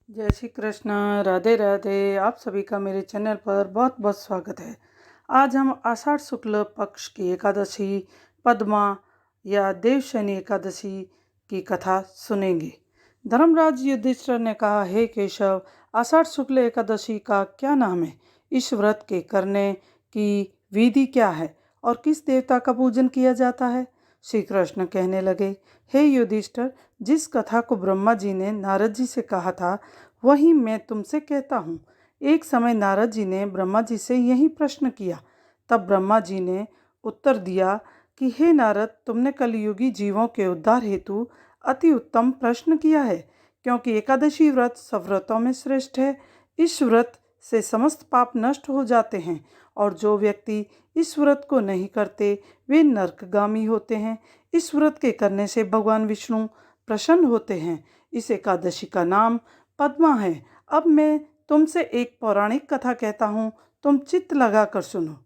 जय श्री कृष्ण। राधे राधे। आप सभी का मेरे चैनल पर बहुत बहुत स्वागत है। आज हम आषाढ़ शुक्ल पक्ष की एकादशी पद्मा या देवशयनी एकादशी की कथा सुनेंगे। धर्मराज युधिष्ठिर ने कहा, हे केशव, आषाढ़ शुक्ल एकादशी का क्या नाम है? इस व्रत के करने की विधि क्या है और किस देवता का पूजन किया जाता है? श्री कृष्ण कहने लगे, हे युधिष्ठिर, जिस कथा को ब्रह्मा जी ने नारद जी से कहा था वही मैं तुमसे कहता हूँ। एक समय नारद जी ने ब्रह्मा जी से यही प्रश्न किया। तब ब्रह्मा जी ने उत्तर दिया कि हे नारद, तुमने कलयुगी जीवों के उद्धार हेतु अति उत्तम प्रश्न किया है, क्योंकि एकादशी व्रत सब व्रतों में श्रेष्ठ है। इस व्रत से समस्त पाप नष्ट हो जाते हैं और जो व्यक्ति इस व्रत को नहीं करते वे नरकगामी होते हैं। इस व्रत के करने से भगवान विष्णु प्रसन्न होते हैं। इस एकादशी का नाम पद्मा है। अब मैं तुमसे एक पौराणिक कथा कहता हूँ, तुम चित्त लगा कर सुनो।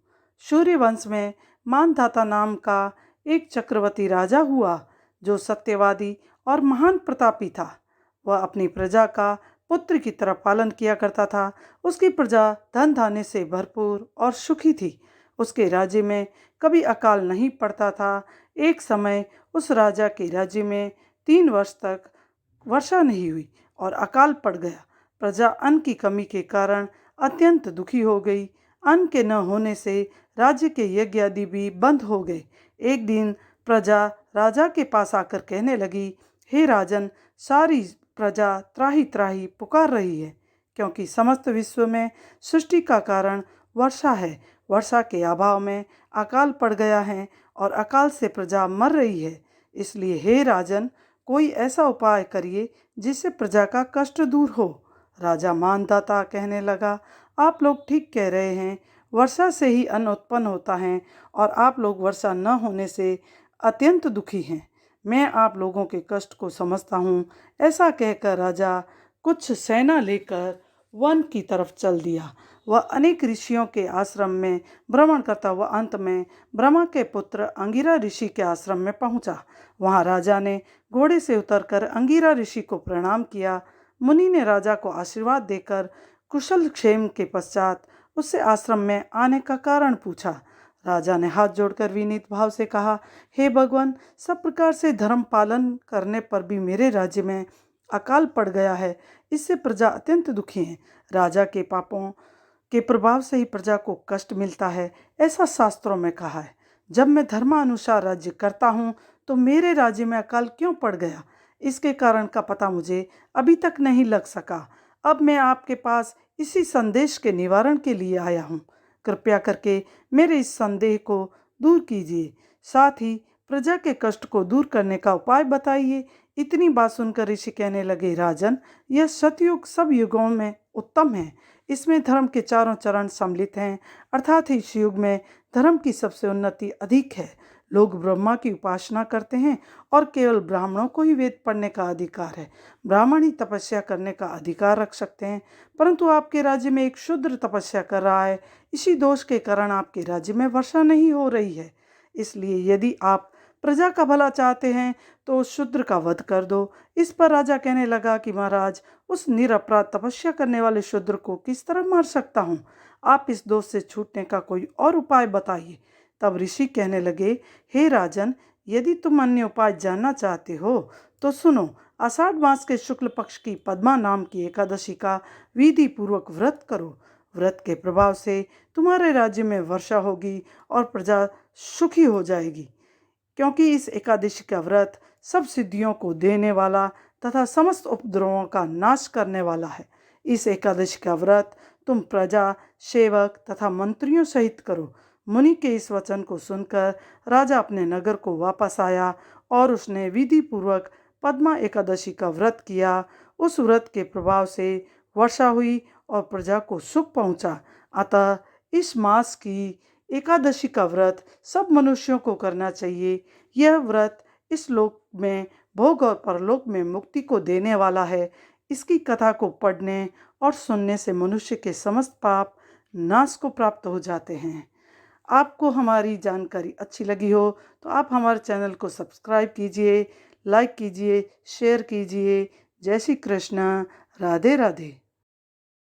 सूर्यवंश में मानधाता नाम का एक चक्रवर्ती राजा हुआ जो सत्यवादी और महान प्रतापी था। वह अपनी प्रजा का पुत्र की तरह पालन किया करता था। उसकी प्रजा धन धान्य से भरपूर और सुखी थी। उसके राज्य में कभी अकाल नहीं पड़ता था। एक समय उस राजा के राज्य में 3 वर्ष तक वर्षा नहीं हुई और अकाल पड़ गया। प्रजा अन्न की कमी के कारण अत्यंत दुखी हो गई। अन्न के न होने से राज्य के यज्ञ आदि भी बंद हो गए। एक दिन प्रजा राजा के पास आकर कहने लगी, हे राजन, सारी प्रजा त्राही त्राही पुकार रही है, क्योंकि समस्त विश्व में सृष्टि का कारण वर्षा है। वर्षा के अभाव में अकाल पड़ गया है और अकाल से प्रजा मर रही है। इसलिए हे राजन, कोई ऐसा उपाय करिए जिससे प्रजा का कष्ट दूर हो। राजा मानदाता कहने लगा, आप लोग ठीक कह रहे हैं। वर्षा से ही अन्न उत्पन्न होता है और आप लोग वर्षा न होने से अत्यंत दुखी हैं। मैं आप लोगों के कष्ट को समझता हूँ। ऐसा कहकर राजा कुछ सेना लेकर वन की तरफ चल दिया। वह अनेक ऋषियों के आश्रम में भ्रमण करता हुआ अंत में ब्रह्मा के पुत्र अंगिरा ऋषि के आश्रम में पहुंचा। वहां राजा ने घोड़े से उतरकर अंगिरा ऋषि को प्रणाम किया। मुनि ने राजा को आशीर्वाद देकर कुशल क्षेम के पश्चात उससे आश्रम में आने का कारण पूछा। राजा ने हाथ जोड़कर विनीत भाव से कहा, हे भगवान, सब प्रकार से धर्म पालन करने पर भी मेरे राज्य में अकाल पड़ गया है। इससे प्रजा अत्यंत दुखी है। राजा के पापों के प्रभाव से ही प्रजा को कष्ट मिलता है, ऐसा शास्त्रों में कहा है। जब मैं धर्मानुसार राज्य करता हूँ तो मेरे राज्य में अकाल क्यों पड़ गया, इसके कारण का पता मुझे अभी तक नहीं लग सका। अब मैं आपके पास इसी संदेश के निवारण के लिए आया हूँ। कृपया करके मेरे इस संदेह को दूर कीजिए। साथ ही प्रजा के कष्ट को दूर करने का उपाय बताइए। इतनी बात सुनकर ऋषि कहने लगे, राजन, यह सतयुग सब युगों में उत्तम है। इसमें धर्म के चारों चरण सम्मिलित हैं, अर्थात इस युग में धर्म की सबसे उन्नति अधिक है। लोग ब्रह्मा की उपासना करते हैं और केवल ब्राह्मणों को ही वेद पढ़ने का अधिकार है। ब्राह्मण ही तपस्या करने का अधिकार रख सकते हैं, परंतु आपके राज्य में एक शूद्र तपस्या कर रहा है। इसी दोष के कारण आपके राज्य में वर्षा नहीं हो रही है। इसलिए यदि आप प्रजा का भला चाहते हैं तो उस शूद्र का वध कर दो। इस पर राजा कहने लगा कि महाराज, उस निरपराध तपस्या करने वाले शूद्र को किस तरह मार सकता हूँ? आप इस दोष से छूटने का कोई और उपाय बताइए। तब ऋषि कहने लगे, हे राजन, यदि तुम अन्य उपाय जानना चाहते हो तो सुनो। आषाढ़ मास के शुक्ल पक्ष की पद्मा नाम की एकादशी का विधि पूर्वक व्रत करो। व्रत के प्रभाव से तुम्हारे राज्य में वर्षा होगी और प्रजा सुखी हो जाएगी, क्योंकि इस एकादशी का व्रत सब सिद्धियों को देने वाला तथा समस्त उपद्रवों का नाश करने वाला है। इस एकादशी का व्रत तुम प्रजा, सेवक तथा मंत्रियों सहित करो। मुनि के इस वचन को सुनकर राजा अपने नगर को वापस आया और उसने विधि पूर्वक पद्मा एकादशी का व्रत किया। उस व्रत के प्रभाव से वर्षा हुई और प्रजा को सुख पहुंचा। अतः इस मास की एकादशी का व्रत सब मनुष्यों को करना चाहिए। यह व्रत इस लोक में भोग और परलोक में मुक्ति को देने वाला है। इसकी कथा को पढ़ने और सुनने से मनुष्य के समस्त पाप नाश को प्राप्त हो जाते हैं। आपको हमारी जानकारी अच्छी लगी हो तो आप हमारे चैनल को सब्सक्राइब कीजिए, लाइक कीजिए, शेयर कीजिए। जय श्री कृष्ण। राधे राधे।